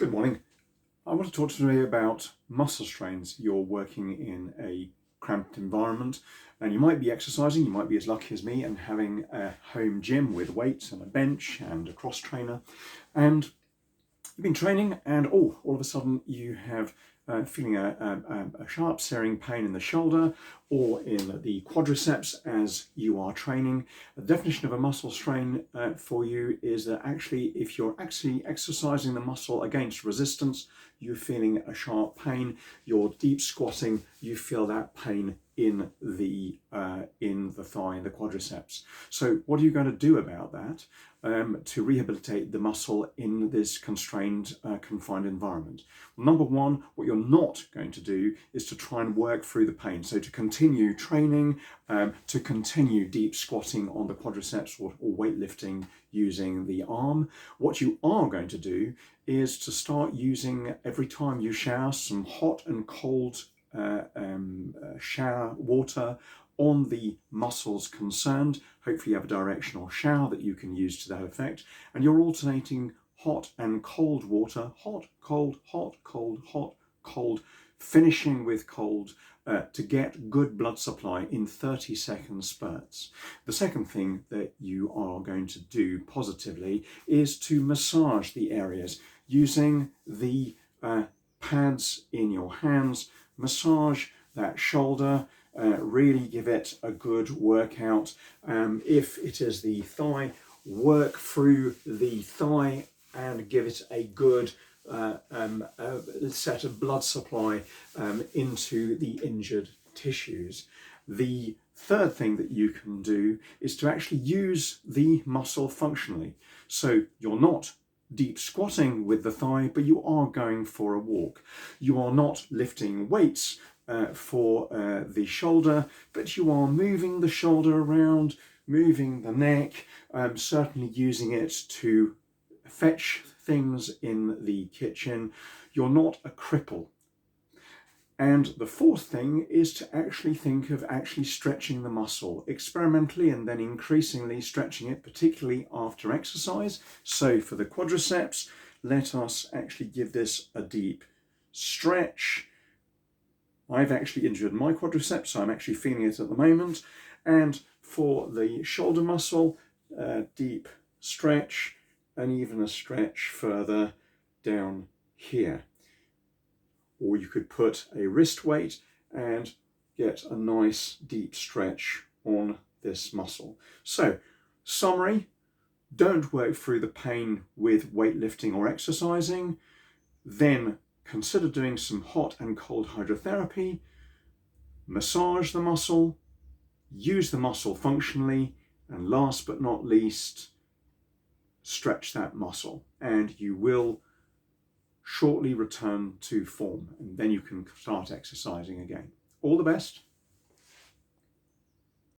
Good morning. I want to talk today about muscle strains. You're working in a cramped environment and you might be exercising, you might be as lucky as me and having a home gym with weights and a bench and a cross trainer, and you've been training and all of a sudden you have feeling a sharp searing pain in the shoulder or in the quadriceps as you are training. The definition of a muscle strain for you is that actually if you're actually exercising the muscle against resistance, you're feeling a sharp pain. You're deep squatting, you feel that pain in the thigh, in the quadriceps. So what are you going to do about that to rehabilitate the muscle in this constrained, confined environment? Well, number one, what you're not going to do is to try and work through the pain. So to continue training, to continue deep squatting on the quadriceps or weightlifting using the arm. What you are going to do is to start using, every time you shower, some hot and cold shower water on the muscles concerned. Hopefully you have a directional shower that you can use to that effect, and you're alternating hot and cold water, hot, cold, hot, cold, hot, cold, finishing with cold, to get good blood supply in 30-second spurts. The second thing that you are going to do positively is to massage the areas using the pads in your hands. Massage that shoulder, really give it a good workout. If it is the thigh, work through the thigh and give it a good set of blood supply into the injured tissues. The third thing that you can do is to actually use the muscle functionally. So you're not deep squatting with the thigh, but you are going for a walk. You are not lifting weights for the shoulder, but you are moving the shoulder around, moving the neck, certainly using it to fetch things in the kitchen. You're not a cripple. And the fourth thing is to actually think of actually stretching the muscle experimentally and then increasingly stretching it, particularly after exercise. So for the quadriceps, let us actually give this a deep stretch. I've actually injured my quadriceps, so I'm actually feeling it at the moment. And for the shoulder muscle, deep stretch, and even a stretch further down here. Or you could put a wrist weight and get a nice deep stretch on this muscle. So, summary, don't work through the pain with weightlifting or exercising. Then consider doing some hot and cold hydrotherapy. Massage the muscle, use the muscle functionally, and last but not least, stretch that muscle, and you will shortly return to form, and then you can start exercising again. All the best.